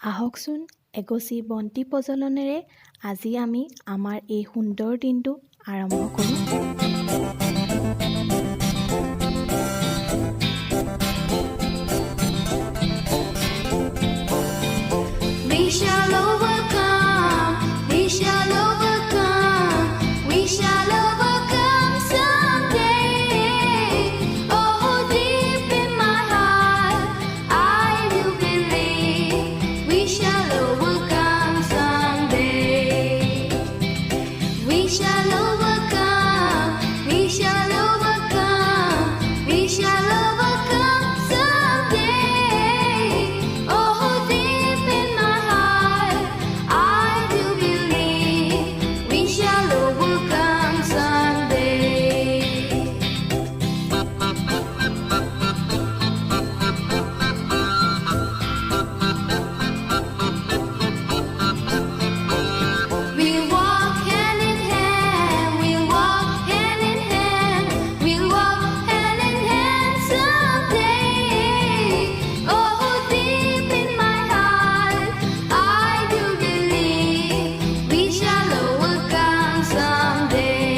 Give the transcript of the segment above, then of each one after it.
আহকচোন এগছি বন্তি প্ৰজ্বলনেৰে আজি আমি আমাৰ এই সুন্দৰ দিনটো আৰম্ভ কৰোঁ। We shall overcome, we shall overcome, we shall overcome someday. Oh, deep in my heart, I do believe we shall overcome someday. We shall overcome, we shall overcome, we shall overcome someday. Oh, deep in my heart, I do believe we shall overcome someday. We'll walk hand in hand, we'll walk hand in hand, we'll walk hand in hand someday. Oh, deep in my heart, I do believe we shall overcome someday.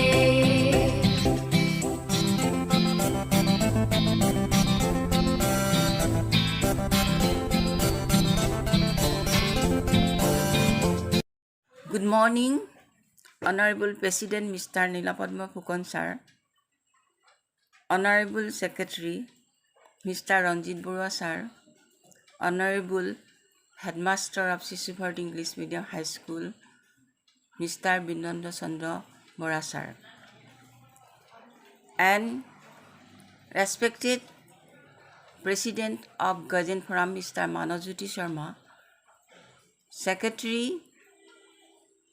Good morning, Honorable President Mr. Nilapadma Phukon Sir, Honorable Secretary Mr. Ranjit Barua Sir, Honorable Headmaster of Sishu Bharati English Medium High School Mr. Binanda Chandra Bora Sir, and respected President of Gajan Forum Mr. Manojyoti Sharma, Secretary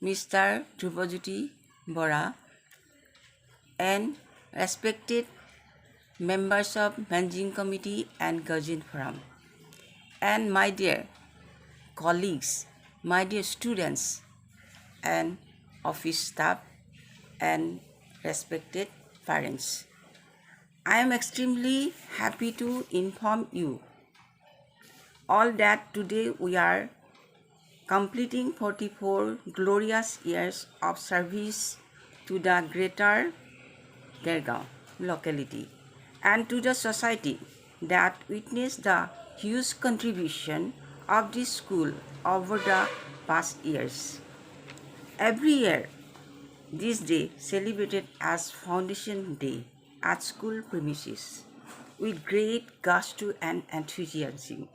Mr. Dhrubajyoti Bora, and respected members of Managing Committee and Gajan Forum, and my dear colleagues, my dear students and office staff and respected parents. I am extremely happy to inform you all that today we are completing 44 glorious years of service to the greater Dergaon locality and to the society that witnessed the huge contribution of this school over the past years. Every year, this day celebrated as Foundation Day at school premises with great gusto and enthusiasm,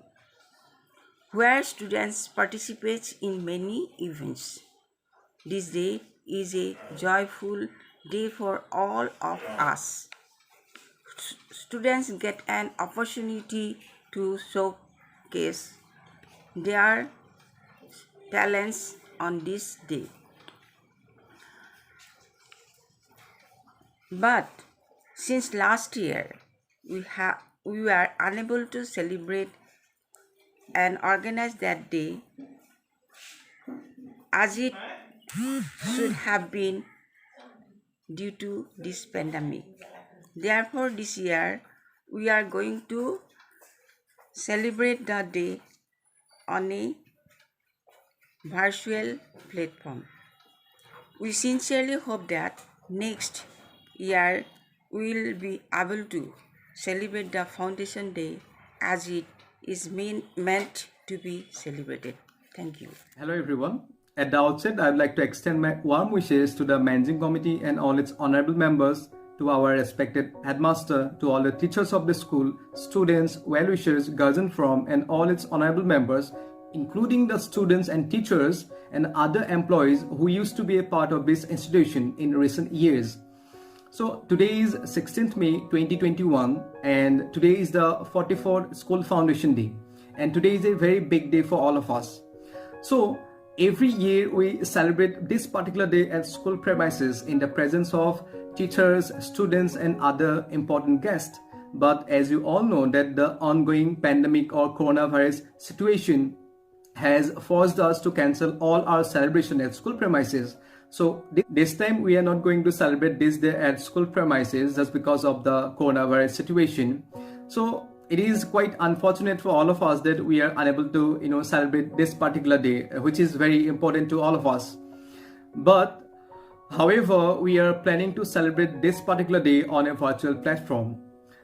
where students participate in many events. This day is a joyful day for all of us. Students get an opportunity to showcase their talents on this day. But since last year, we were unable to celebrate and organize that day as it should have been due to this pandemic. Therefore, this year we are going to celebrate the day on a virtual platform. We sincerely hope that next year we will be able to celebrate the Foundation Day as it is meant to be celebrated. Thank you. Hello everyone. At the outset, I would like to extend my warm wishes to the Managing Committee and all its honorable members, to our respected headmaster, to all the teachers of the school, students, well-wishers, guardian from, and all its honorable members, including the students and teachers and other employees who used to be a part of this institution in recent years. So today is 16th May 2021 and today is the 44th School Foundation Day, and today is a very big day for all of us. So every year we celebrate this particular day at school premises in the presence of teachers, students and other important guests. But as you all know that the ongoing pandemic or coronavirus situation has forced us to cancel all our celebration at school premises. So this time we are not going to celebrate this day at school premises just because of the coronavirus situation. So it is quite unfortunate for all of us that we are unable to celebrate this particular day, which is very important to all of us. But however, we are planning to celebrate this particular day on a virtual platform.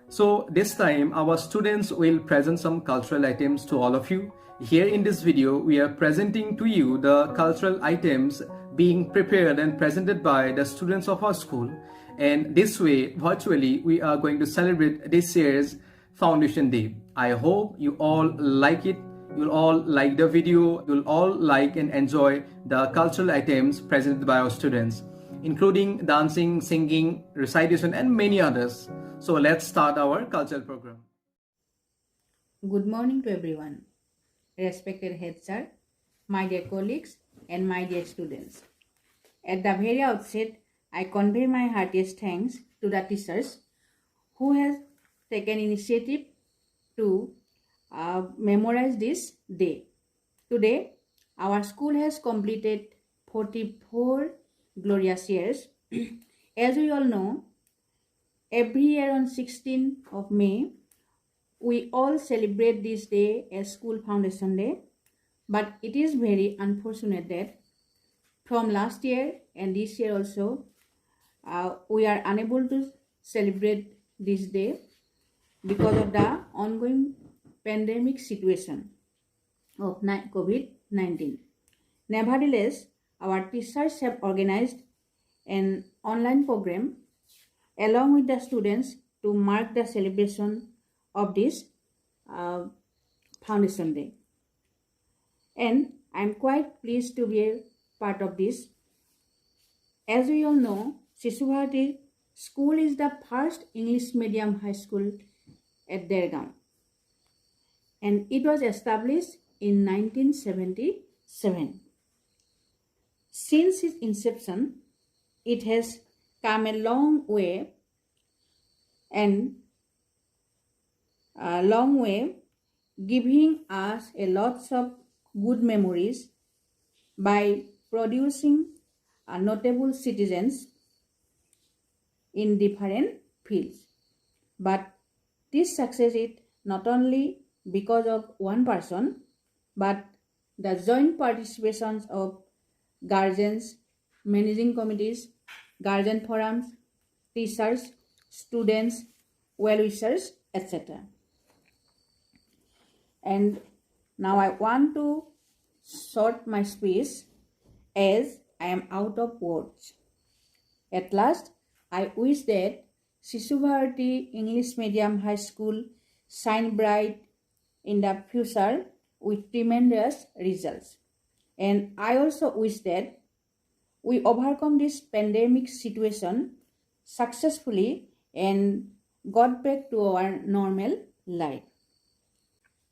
So this time our students will present some cultural items to all of you. Here in this video, we are presenting to you the cultural items being prepared and presented by the students of our school. And this way, virtually, we are going to celebrate this year's Foundation Day. I hope you all like it. You'll all like the video. You'll all like and enjoy the cultural items presented by our students, including dancing, singing, recitation, and many others. So let's start our cultural program. Good morning to everyone. Respected head sir, my dear colleagues, and my dear students. At the very outset, I convey my heartiest thanks to the teachers who has taken initiative to memorize this day. Today, our school has completed 44 glorious years. As we all know, every year on 16th of May, we all celebrate this day as School Foundation Day. But it is very unfortunate that from last year and this year also, we are unable to celebrate this day because of the ongoing pandemic situation of COVID-19. Nevertheless, our teachers have organized an online program along with the students to mark the celebration of this Foundation Day. And I am quite pleased to be a part of this. As we all know, Shishu Bharati School is the first English medium high school at Dergaon, and it was established in 1977. Since its inception, it has come a long way, giving us a lots of good memories by producing notable citizens in different fields. But this success is not only because of one person, but the joint participations of guardians, managing committees, guardian forums, teachers, students, well-wishers, etc. And now I want to short my speech as I am out of words. At last, I wish that Shishu Bharati English Medium High School shine bright in the future with tremendous results. And I also wish that we overcome this pandemic situation successfully and got back to our normal life.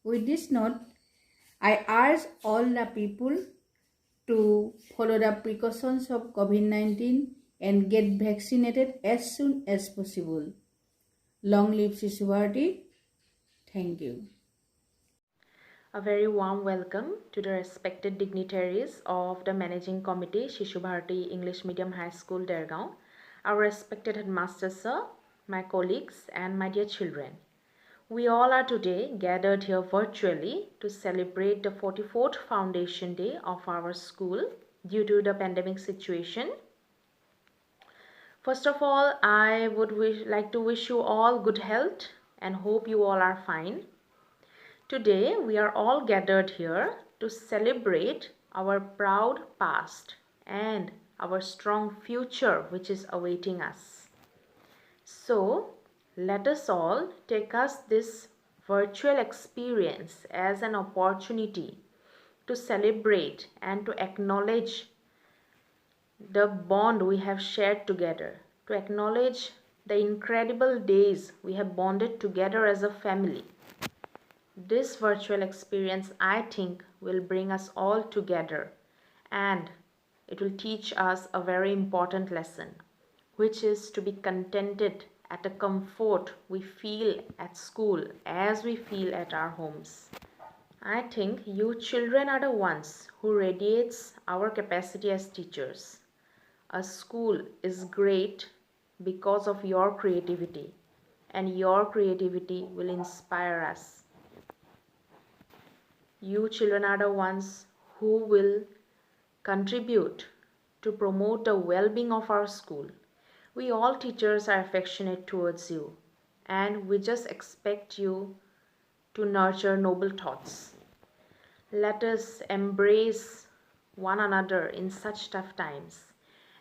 With this note, I urge all the people to follow the precautions of COVID-19 and get vaccinated as soon as possible. Long live Shishu Bharati. Thank you. A very warm welcome to the respected dignitaries of the Managing Committee, Shishu Bharati English Medium High School, Dergaon, our respected headmaster sir, my colleagues, and my dear children. We all are today gathered here virtually to celebrate the 44th Foundation Day of our school due to the pandemic situation. First of all, I would like to wish you all good health and hope you all are fine. Today, we are all gathered here to celebrate our proud past and our strong future which is awaiting us. So, let us all take this virtual experience as an opportunity to celebrate and to acknowledge the bond we have shared together, to acknowledge the incredible days we have bonded together as a family. This virtual experience, I think, will bring us all together, and it will teach us a very important lesson, which is to be contented at the comfort we feel at school as we feel at our homes. I think you children are the ones who radiates our capacity as teachers. A school is great because of your creativity. and your creativity will inspire us. You children are the ones who will contribute to promote the well-being of our school. We all teachers are affectionate towards you, and we just expect you to nurture noble thoughts. Let us embrace one another in such tough times,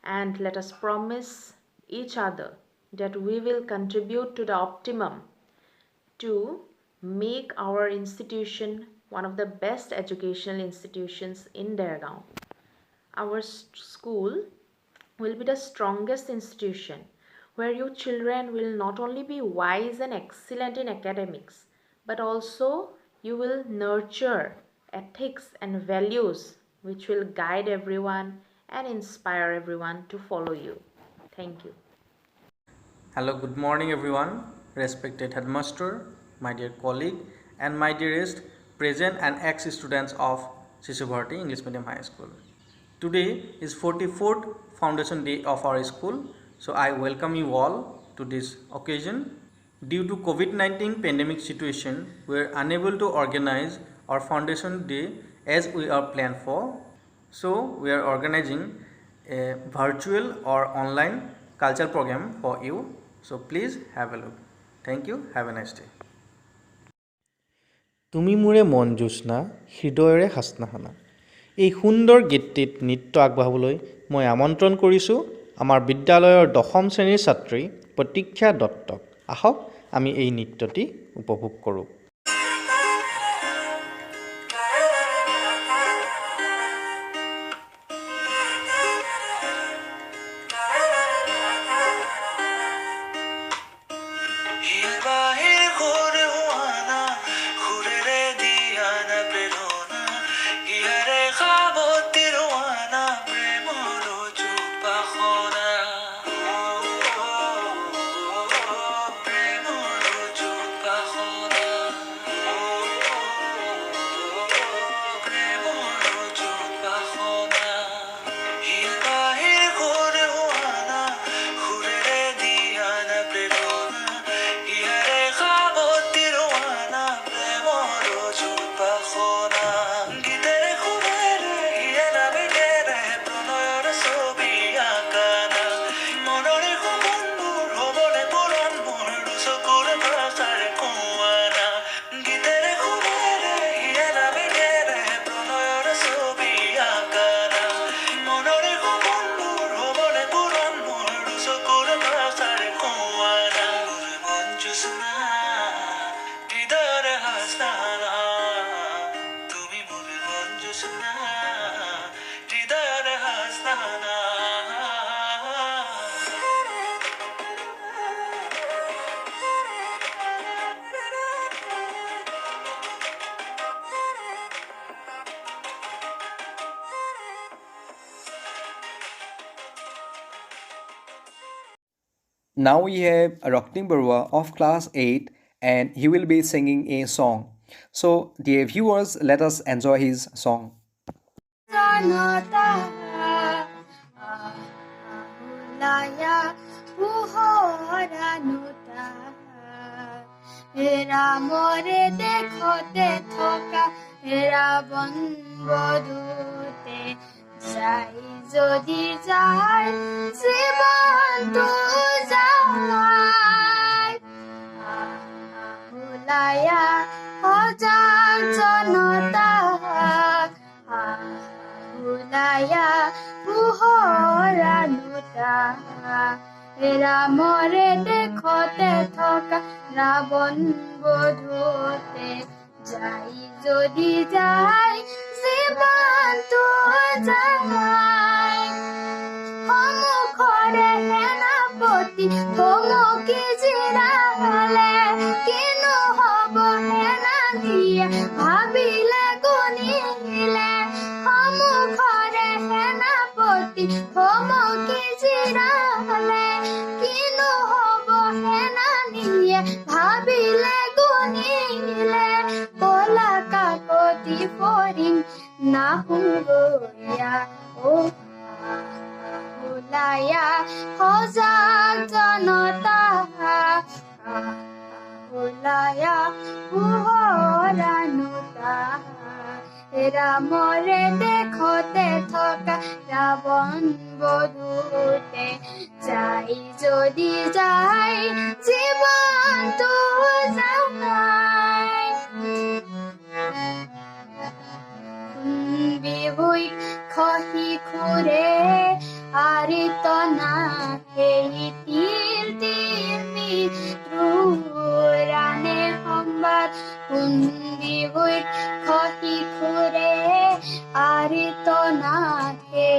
and let us promise each other that we will contribute to the optimum to make our institution one of the best educational institutions in Dergaon. Our school will be the strongest institution where you children will not only be wise and excellent in academics, but also you will nurture ethics and values which will guide everyone and inspire everyone to follow you. Thank you. Hello, good morning everyone, respected headmaster, my dear colleague and my dearest present and ex-students of Shishu Bharati English Medium High School. Today is 44th foundation day of our school, so I welcome you all to this occasion. Due to COVID-19 pandemic situation, we are unable to organize our foundation day as we are planned for. So we are organizing a virtual or online culture program for you. So please have a look. Thank you. Have a nice day. তুমি মোৰে মন জোৎস্না হৃদয়ৰে হাসনাহানা এই সুন্দৰ গীতটিত নৃত্য আগবঢ়াবলৈ মই আমন্ত্ৰণ কৰিছোঁ আমাৰ বিদ্যালয়ৰ 10ম শ্ৰেণীৰ ছাত্ৰী প্ৰতীক্ষা দত্তক। আহক আমি এই নৃত্যটি উপভোগ কৰোঁ। Now we have Rakni Barua of class 8 and he will be singing a song. So dear viewers, let us enjoy his song. রামরে দেখতে থকা রাবণ বধূতে যাই যদি যায় জীবনটো যায় হুলায়া হাজাৰ জনতা হুলায়া পোহৰানুতা ৰামৰে দেখতে থকা ৰাৱণ বধূতে যাই যদি যায় জীবনটো যায় সন্মুখৰে সেনাপতি থমকি জিৰালে কিনো হ'ব সেনানীয়ে ভাবিলে গণিলে সন্মুখৰে সেনাপতি থমকি জিৰালে কিনো হ'ব সেনানীয়ে ভাবিলে গণিলে কলা কাকতি ফৰিং নাহুগয়া ও হুলায়া সজাগ জনতা আহুলায়া পোহৰানো তাহাৰ ৰামৰে দেশতে থকা ৰাৱণ বধূতে যাই যদি যায় জীৱনটো যায় বিভুইক খহি খুৰে আৰিত নাহে তিল তিল মিত্ৰুৰানে সংবাদ বিভুইক খহি খুৰে আৰিত নাহে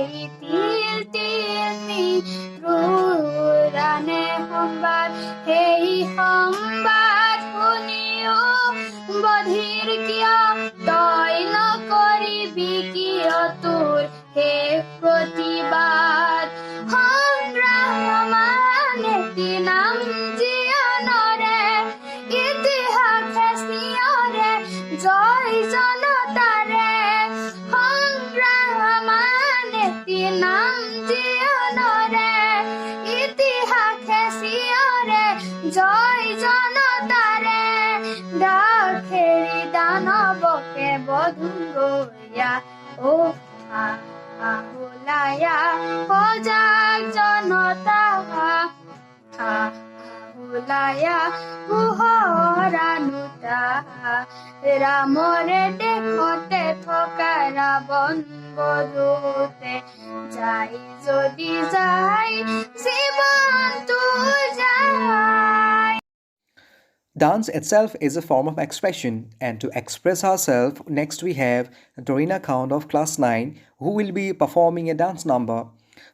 তিল তিল মিত্ৰুৰানে সংবাদ সেই সংবাদ শুনিও বধিৰ কিয় তই নকৰিবি কিয় তোৰ শেষ প্ৰতিবাদ সংগ্ৰামে নাম জীয়নৰে ইতিহাসে চিঞৰে জয় জনতাৰে সংগ্ৰামে নাম জীয়নৰে ইতিহাসে চিঞৰে জয় জনতাৰে দাখেৰি দানৱকে বধুয়া ও আহুলায়া সজাগ জনতা আহুলায়া পোহৰানো তাহাৰ ৰামৰে দেশতে থকা ৰাৱণ বধূতে যাই যদি যায় জীৱনটো যায় Dance itself is a form of expression, and to express herself, next we have Dorina Count of class 9 who will be performing a dance number.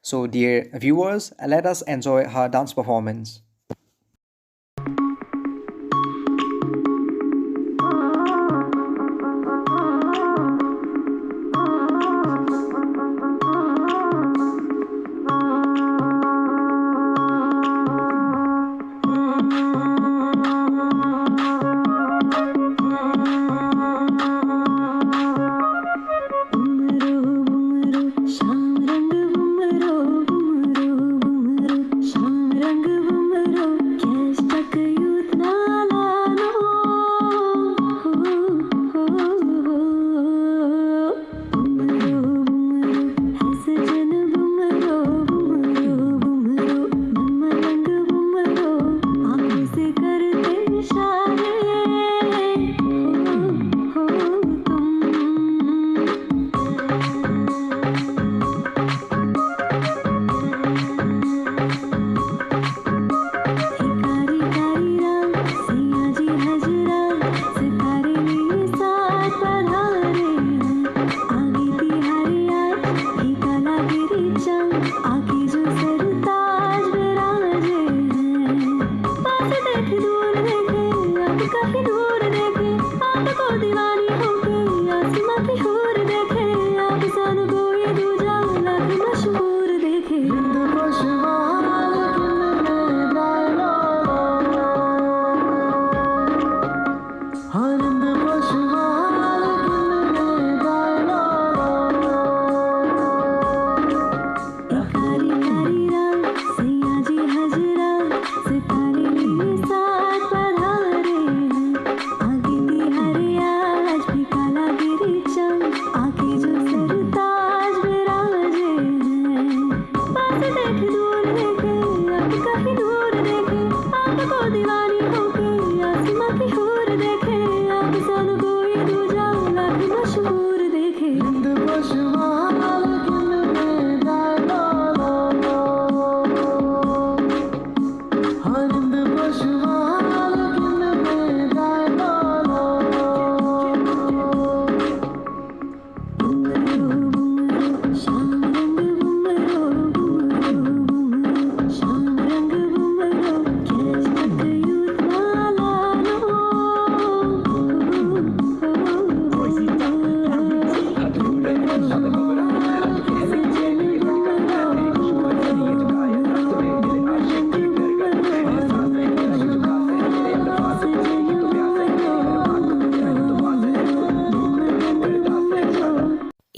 So dear viewers, let us enjoy her dance performance.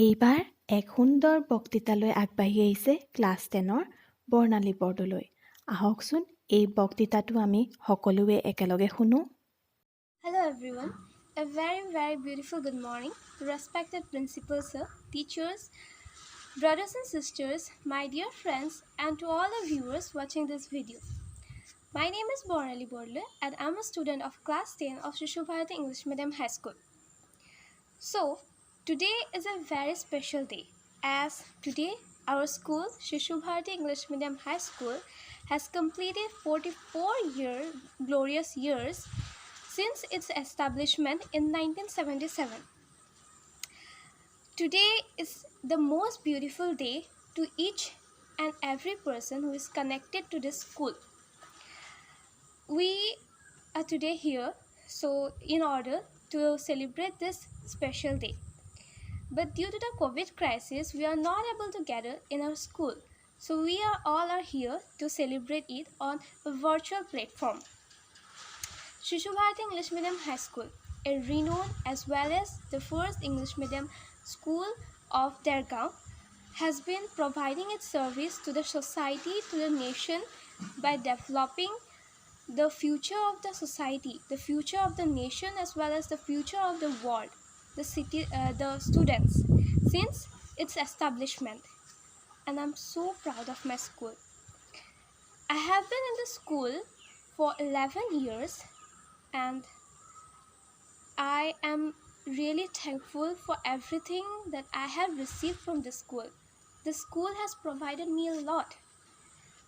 এইবাৰ এক সুন্দৰ বক্তৃতালৈ আগবাঢ়ি আহিছে class 10ৰ বৰ্ণালী বৰদলৈ। আহকচোন এই বক্তৃতাটো আমি সকলোৱে একেলগে শুনো। Hello everyone. A very, very beautiful good morning to respected principal sir, teachers, brothers and sisters, my dear friends, and to all the viewers watching this video. My name is Bornali Borle and I'm a student of class 10 of Shishu Bharati English Medium High School. So, today is a very special day as today our school, Shishu Bharati English Medium High School, has completed 44 glorious years since its establishment in 1977. Today is the most beautiful day to each and every person who is connected to this school. We are today here in order to celebrate this special day. But due to the COVID crisis, we are not able to gather in our school. So we all are here to celebrate it on a virtual platform. Shishu Bharati English Medium High School, a renowned as well as the first English medium school of Dergaon, has been providing its service to the society, to the nation by developing the future of the society, the future of the nation as well as the future of the world, the students since its establishment. And I'm so proud of my school. I have been in the school for 11 years and I am really thankful for everything that I have received from the school. The school has provided me a lot.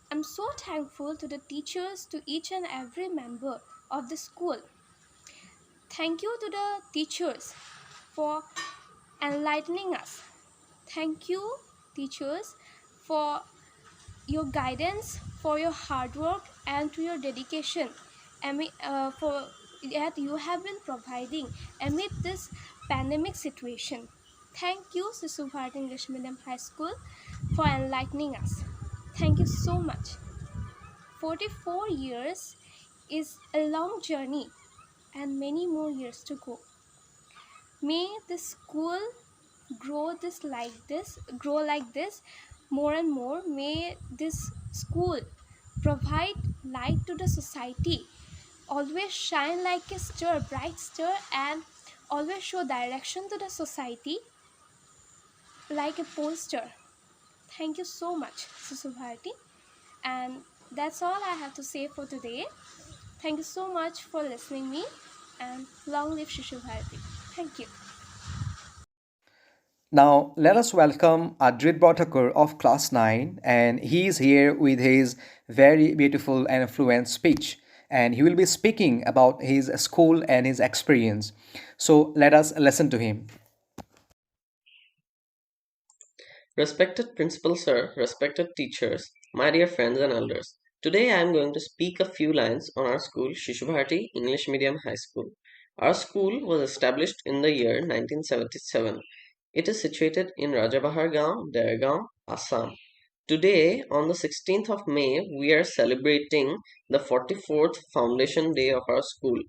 I'm so thankful to the teachers, to each and every member of the school. Thank you to the teachers for enlightening us. Thank you, teachers, for your guidance, for your hard work, and to your dedication for that you have been providing amid this pandemic situation. Thank you, Shishu Bharati English Medium High School, for enlightening us. Thank you so much. 44 years is a long journey and many more years to go. May the school grow like this more and more. May this school provide light to the society, always shine like a star, bright star, and always show direction to the society like a poster. Thank you so much, Shishu Bharati. And that's all I have to say for today. Thank you so much for listening me, and long live Shishu Bharati. Thank you. Now, let us welcome Adrit Bhattakur of class 9, and he is here with his very beautiful and fluent speech, and he will be speaking about his school and his experience. So, let us listen to him. Respected Principal Sir, respected teachers, my dear friends and elders, today I am going to speak a few lines on our school, Shishu Bharati English Medium High School. Our school was established in the year 1977. It is situated in Rajabahar Gaon, Dergaon, Assam. Today, on the 16th of May, we are celebrating the 44th foundation day of our school.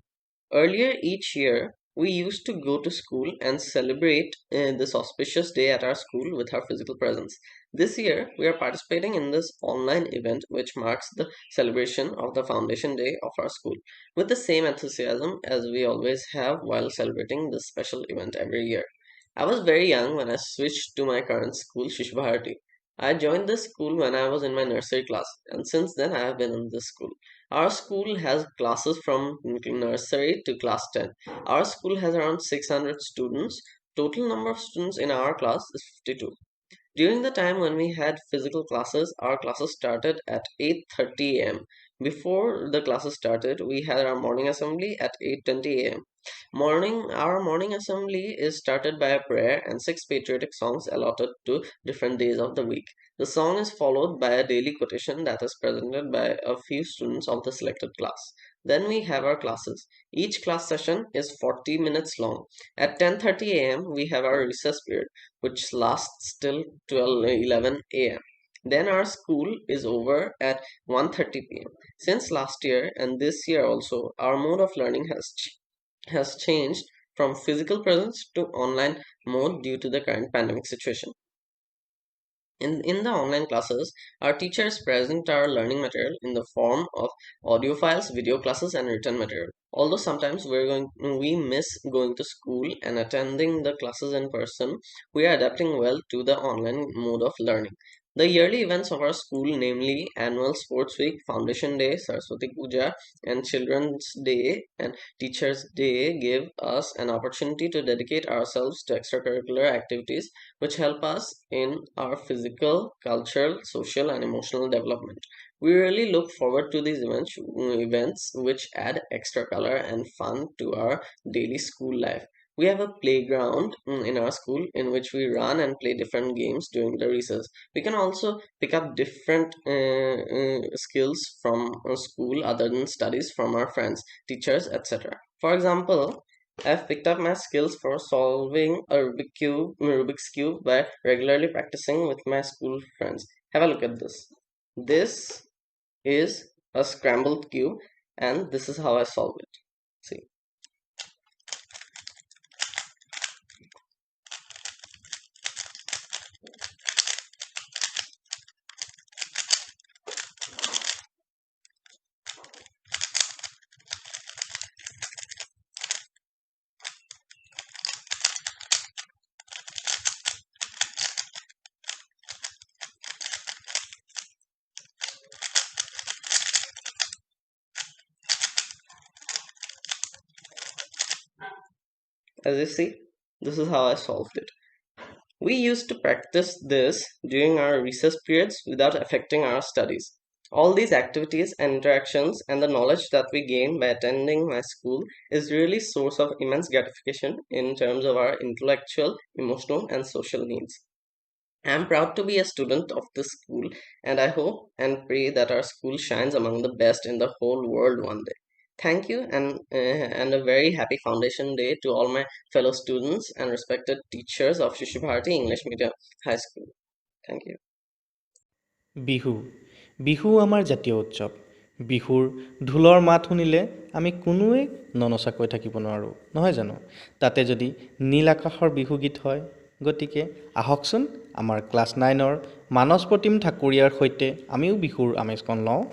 Earlier each year, we used to go to school and celebrate this auspicious day at our school with our physical presence. This year, we are participating in this online event which marks the celebration of the foundation day of our school with the same enthusiasm as we always have while celebrating this special event every year. I was very young when I switched to my current school, Shishu Bharati. I joined this school when I was in my nursery class, and since then I have been in this school. Our school has classes from nursery to class 10. Our school has around 600 students. Total number of students in our class is 52. During the time when we had physical classes, our classes started at 8:30 a.m. Before the classes started, we had our morning assembly at 8:20 a.m. Our morning assembly is started by a prayer and 6 patriotic songs allotted to different days of the week. The song is followed by a daily quotation that is presented by a few students of the selected class. Then we have our classes. Each class session is 40 minutes long. At 10:30 a.m. we have our recess period, which lasts till 11 a.m. Then our school is over at 1:30 p.m. Since last year and this year also, our mode of learning has changed from physical presence to online mode due to the current pandemic situation. In the online classes, our teachers present our learning material in the form of audio files, video classes, and written material. Although sometimes we miss going to school and attending the classes in person, we are adapting well to the online mode of learning. The yearly events of our school, namely Annual Sports Week, Foundation Day, Saraswati Puja, and Children's Day and Teachers' Day, give us an opportunity to dedicate ourselves to extracurricular activities which help us in our physical, cultural, social, and emotional development. We really look forward to these events which add extra color and fun to our daily school life. We have a playground in our school in which we run and play different games during the recess. We can also pick up different skills from school other than studies from our friends, teachers, etc. For example, I've picked up my skills for solving a Rubik's Cube by regularly practicing with my school friends. Have a look at this. This is a scrambled cube, and this is how I solve it. See. As you see, this is how I solved it. We used to practice this during our recess periods without affecting our studies. All these activities and interactions and the knowledge that we gain by attending my school is really source of immense gratification in terms of our intellectual, emotional, and social needs. I am proud to be a student of this school, and I hope and pray that our school shines among the best in the whole world one day. Thank you, and a very happy Foundation Day to all my fellow students and respected teachers of Shishu Bharati English Medium High School. Thank you. Bihu Bihu আমাৰ জাতীয় উৎসৱ। বিহুৰ ঢোলৰ মাত শুনিলে আমি কোনোৱে ননচাকৈ থাকিব নোৱাৰোঁ, নহয় জানো? তাতে যদি নীল আকাশৰ বিহুগীত হয়, গতিকে আহকচোন আমাৰ ক্লাছ 9ৰ মানস প্ৰতিম ঠাকুৰীয়াৰ সৈতে আমিও বিহুৰ আমেজকণ লওঁ।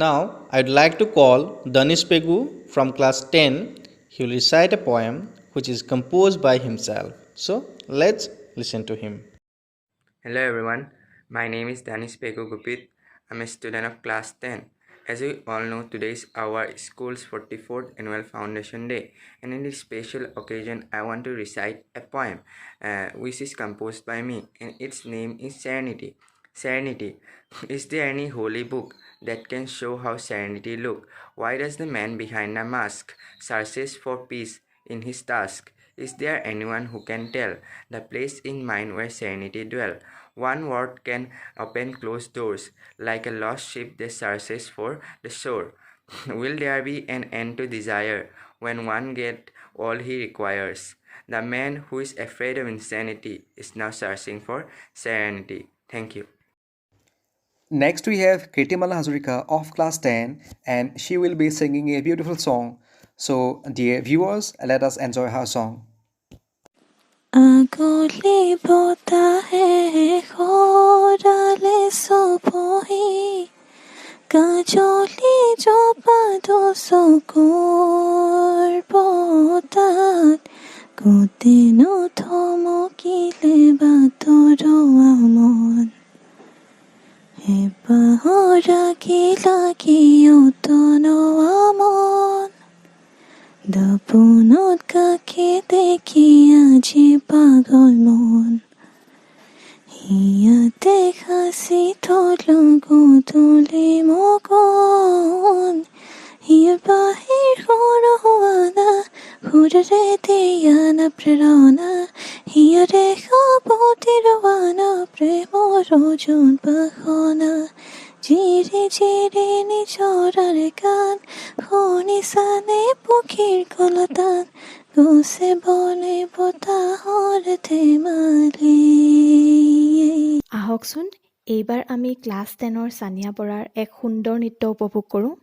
Now, I'd like to call Danish Pegu from class 10. He will recite a poem which is composed by himself. So, let's listen to him. Hello everyone, my name is Danish Pegu Gupit. I'm a student of class 10. As we all know, today is our school's 44th annual foundation day, and in this special occasion I want to recite a poem which is composed by me, and its name is Serenity. Serenity. Is there any holy book that can show how serenity look? Why does the man behind a mask searches for peace in his task? Is there anyone who can tell the place in mind where serenity dwell? One word can open closed doors, like a lost ship that searches for the shore. Will there be an end to desire when one gets all he requires? The man who is afraid of insanity is now searching for serenity. Thank you. Next, we have Kritimala Hazurika of class 10, and she will be singing a beautiful song. So, dear viewers, let us enjoy her song. Agoli bota hai khorale sopohi Kajoli jopado sokor botat Koteno thomokile batoro amon Epahora kila kiyotono amon Dapunot kake দেখি আজি পাগল মন হিয়াতে হাসি থলো গধূলি মগন হিয়াৰ বাহিৰ সৰহুৱানা সুৰেৰে দিয়ানা প্ৰেৰণা হিয়াৰে সাবতি ৰৱানা প্ৰেমৰ যোন বাসনা জিৰি জিৰি নিজৰাৰ গান শুনিছানে পক্ষীৰ কলতান গছে বনে বতাহৰ ধেমালি আহকচোন এইবাৰ আমি ক্লাছ 10ৰ সানিয়া বৰাৰ এক সুন্দৰ নৃত্য উপভোগ কৰোঁ।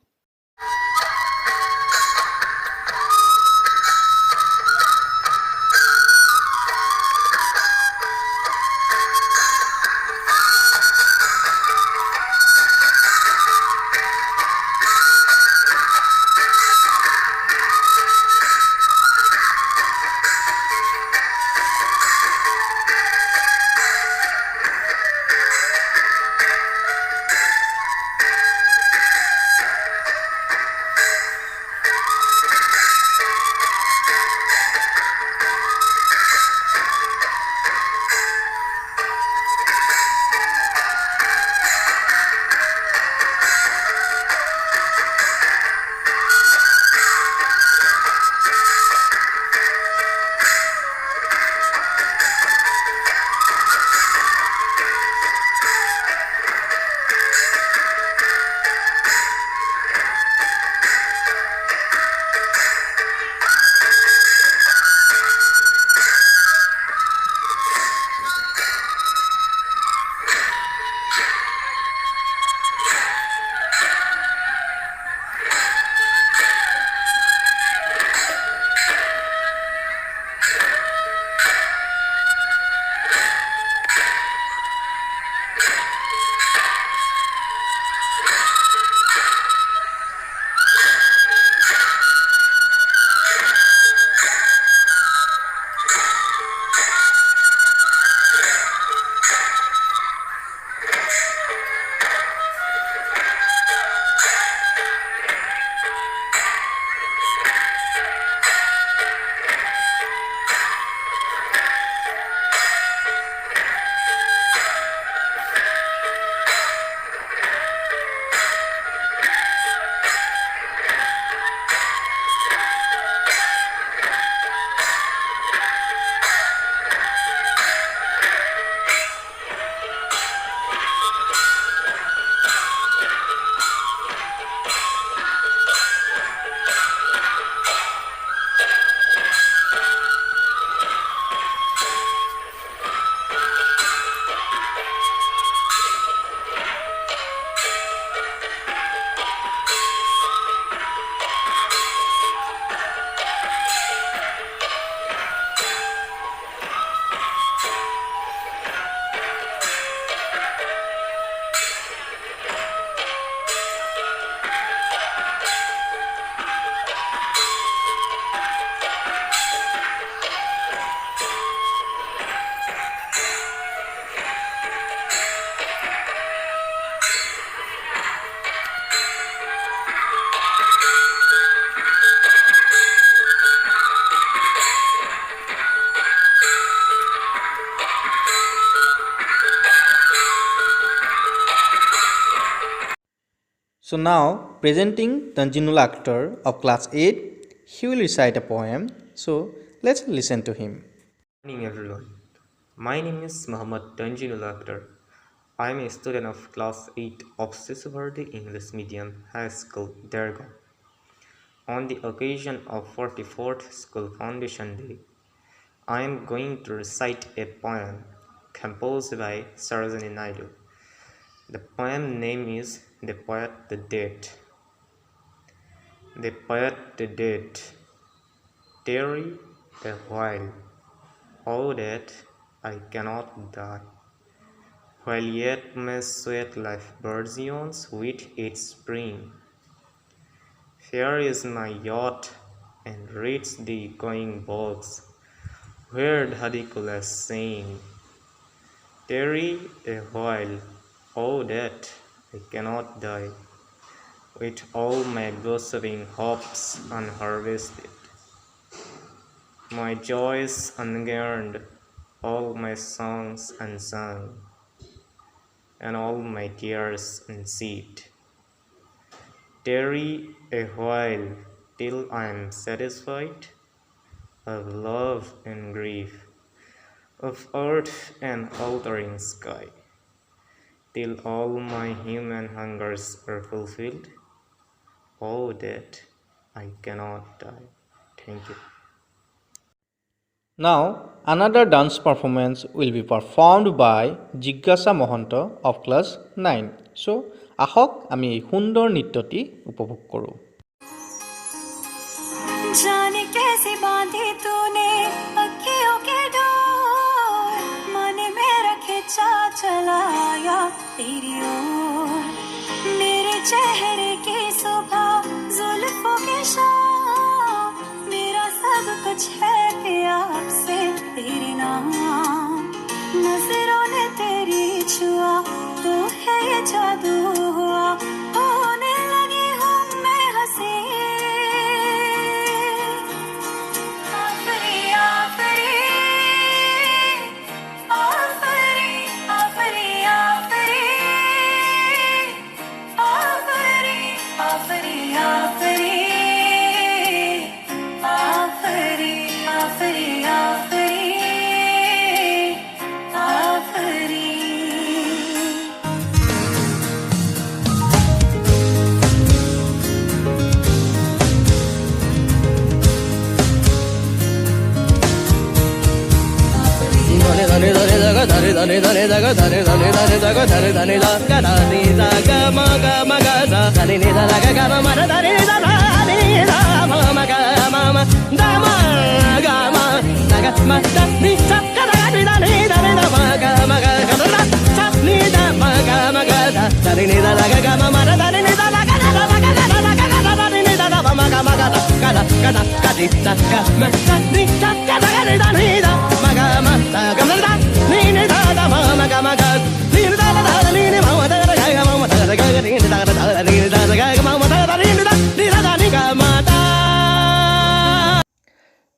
So now, presenting Tanjinul Akhtar of class 8, he will recite a poem. So let's listen to him. Good morning, everyone. My name is Muhammad Tanjinul Akhtar. I am a student of class 8 of Sisubharti English Medium High School, Dergaon. On the occasion of 44th School Foundation Day, I am going to recite a poem composed by Sarojini Naidu. The poem name is The Poet, the Dead. The poet, the dead, tarry a while, oh that I cannot die, while yet my sweet life burgeons with its spring. Fair is my yacht, and reads the going bogs, where Dhadikulas sing. Tarry a while, oh that I cannot die, with all my blossoming hopes unharvested, my joys ungarnered, all my songs unsung, and all my tears unseed. Tarry a while till I am satisfied of love and grief, of earth and altering sky, till all my human hungers are fulfilled. Oh, that I cannot die. Thank you. Now, another dance performance will be performed by Jigyasa Mohanto of class 9. So, ahok আমি এই সুন্দৰ নৃত্যটি উপভোগ কৰোঁ। जाने कैसे बांधी तूने अखियों के डोर, मन में रखे चलाया तेरी ओर, मेरे चेहरे की सुबह जुल्फों के शाम, मेरा सब कुछ है प्यार से तेरे नाम, नजरों ने तेरी छुआ तो है ये जादू हुआ, होने लगी हूँ मैं हंसी।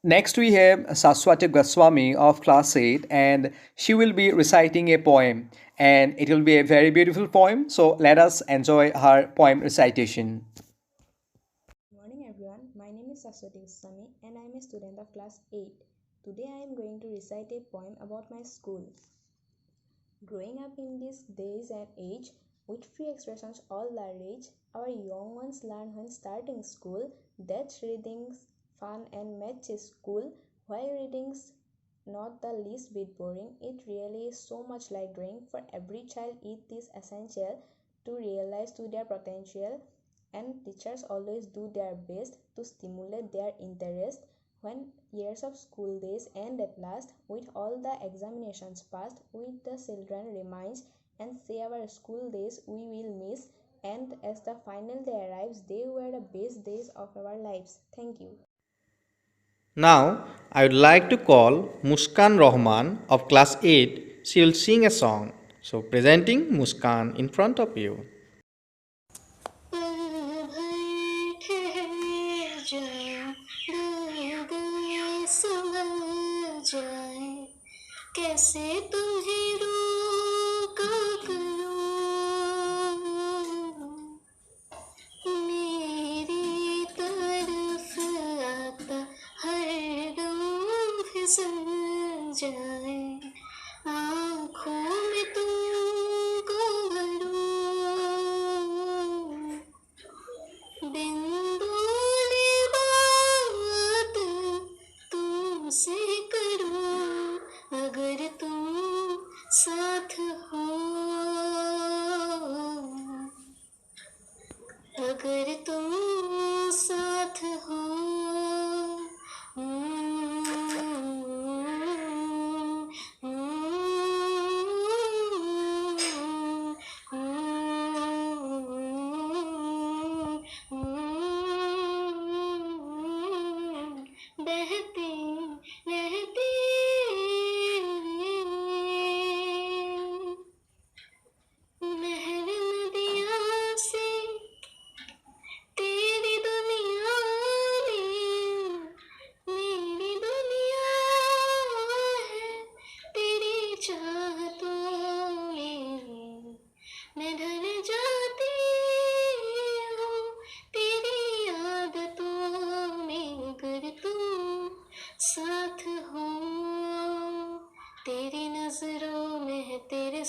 Next we have Saswati Goswami of class 8, and she will be reciting a poem, and it will be a very beautiful poem, so let us enjoy her poem recitation. Good morning everyone, my name is Saswati Goswami and I am a student of class 8. Today I am going to recite a poem about my school. Growing up in these days and age, with free expressions all the rage, our young ones learn when starting school that reading's fun and maths is cool. While reading's not the least bit boring, it really is so much like drawing. For every child it is essential to realize to their potential, and teachers always do their best to stimulate their interest. When years of school days end at last, with all the examinations passed, with the children reminds and say our school days we will miss, and as the final day arrives, they were the best days of our lives. Thank you. Now, I would like to call Muskan Rahman of class 8. She will sing a song. So, presenting Muskan in front of you. कैसे तुम्हें रोका करूं, जाए आँखों में तुमको भरूं बिन बोले बात तुमसे करूं अगर तुम साथ हो अगर तुम साथ हो बहती रहती महल नदियाँ से तेरी दुनिया में मेरी दुनिया है तेरी चाहतों में मैं ढल जाती हूँ तेरी आदतों में अगर तुम साथ हो तेरी नजरों में है तेरे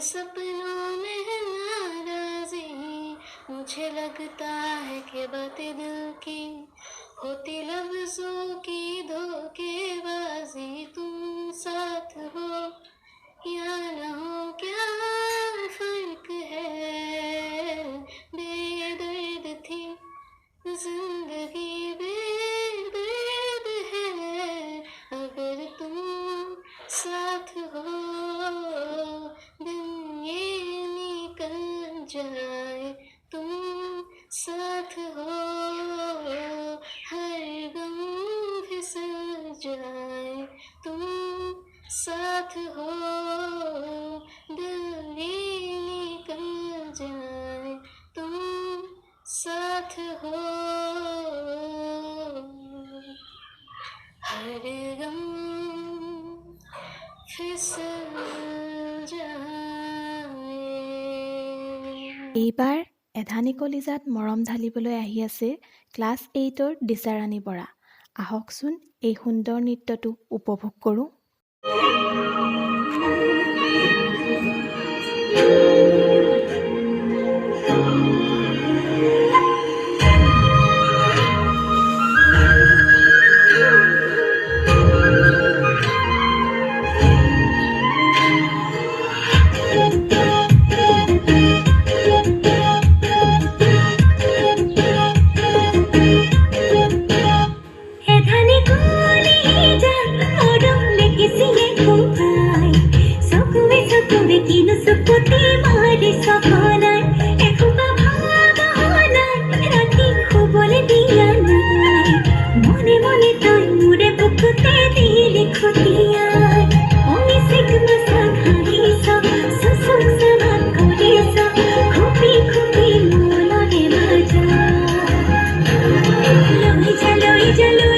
सपनों में है नाराजी मुझे लगता है कि बातें दिल की होती लफ्जों की धोखेबाजी तुम साथ हो या न हो क्या फर्क है बेदर्द थी जिंदगी बेदर्द है अगर तुम साथ हो दिन ये निकल जाए तुम साथ हो हर गम फिसल जाए तुम साथ हो दिल ये निकल जाए तुम साथ हो हर गम फिसल जाए এইবাৰ এধানী কলিজাত মৰম ঢালিবলৈ আহি আছে ক্লাছ 8ৰ দিশাৰাণী বৰা। আহকচোন এই সুন্দৰ নৃত্যটো উপভোগ কৰোঁ। Chalo,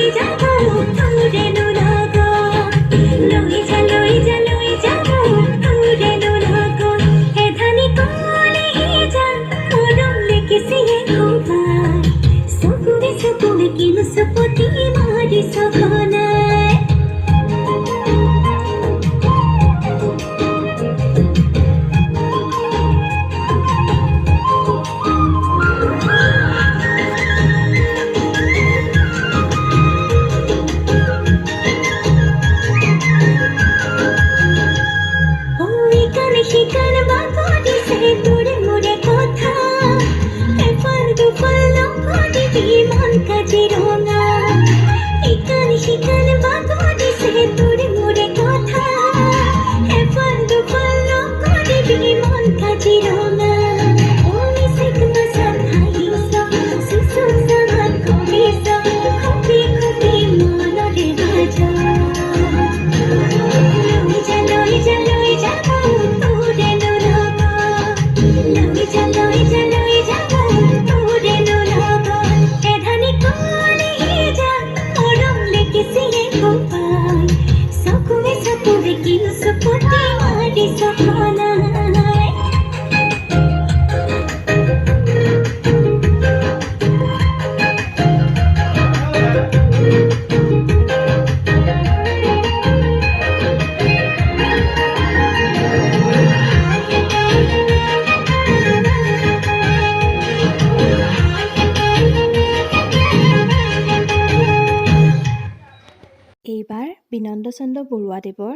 বিনন্দ চন্দ্ৰ বৰুৱাদেৱৰ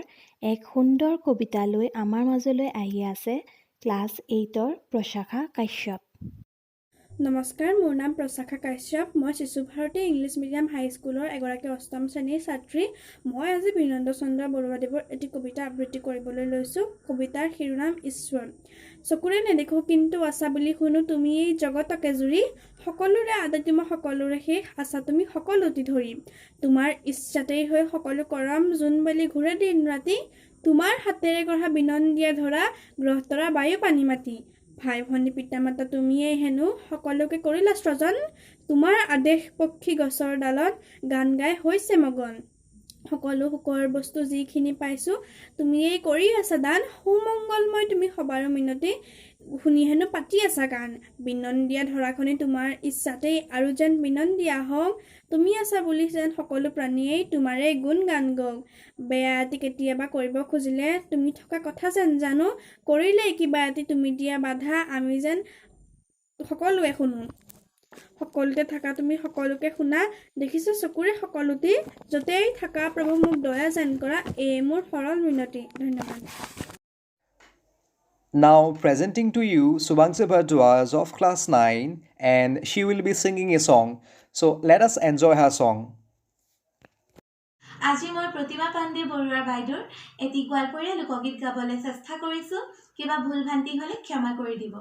এক সুন্দৰ কবিতা লৈ আমাৰ মাজলৈ আহি আছে ক্লাছ 8ৰ প্ৰশাখা কাশ্যপ। নমস্কাৰ, মোৰ নাম প্ৰশাখা কাশ্যপ। মই শিশু ভাৰতী ইংলিছ মিডিয়াম হাইস্কুলৰ এগৰাকী অষ্টম শ্ৰেণীৰ ছাত্ৰী। মই আজি বিনন্দ চন্দ্ৰ বৰুৱাদেৱৰ এটি কবিতা আবৃত্তি কৰিবলৈ লৈছোঁ। কবিতাৰ শিৰোনাম ঈশ্বৰ। চকুৰে নেদেখোঁ কিন্তু আছা বুলি শুনো, তুমি এই জগতকে জুৰি, সকলোৰে আদি তোমাৰ সকলোৰে শেষ, আছা তুমি সকলোটি ধৰি। তোমাৰ ইচ্ছাতেই হৈ সকলো কৰম, জোন বুলি ঘূৰে দিন ৰাতি, তোমাৰ হাতেৰে গঢ়া বিনন্দিয়া ধৰা, গ্ৰহ তৰা বায়ু পানী মাটি। ভাই ভনী পিতা মাতা তুমিয়েই হেনো, সকলোকে কৰিলা সৃজন, তোমাৰ আদেশ পক্ষী গছৰ ডালত, গান গাই হৈছে মগন। সকলো সুখৰ বস্তু যিখিনি পাইছোঁ, তুমিয়েই কৰি আছা দান, সুমংগলময় তুমি সবাৰো মিনতি, শুনি হেনো পাতি আছা গান। বিনন্দিয়া ধৰাখনি তোমাৰ ইচ্ছাতেই আৰু যেন বিনন্দিয়া হওক, তুমি আছা বুলি যেন সকলো প্ৰাণীয়েই তোমাৰেই গুণ গান গওক। বেয়া এটি কেতিয়াবা কৰিব খুজিলে, তুমি থকা কথা যেন জানো, কৰিলেই কিবা এটি তুমি দিয়া বাধা, আমি যেন সকলোৱে শুনো। সকলোতে থাকা তুমি সকলোকে শুনা, দেখিছোঁ চকুৰে সকলোটি, য'তেই থাকা প্ৰভু মোক দয়া যেন কৰা, এই মোৰ সৰল মিনতি। ধন্যবাদ। Now presenting to you Subhangsu Bhardwaj of class 9, and she will be singing a song. So let us enjoy her song. আজি মই প্ৰতিমা পাণ্ডে বৰুৱাৰ বাইদেউৰ এটি গোৱালপৰীয়া লোকগীত গাবলৈ চেষ্টা কৰিছোঁ। কিবা ভুল ভ্ৰান্তি হ'লে ক্ষমা কৰি দিব।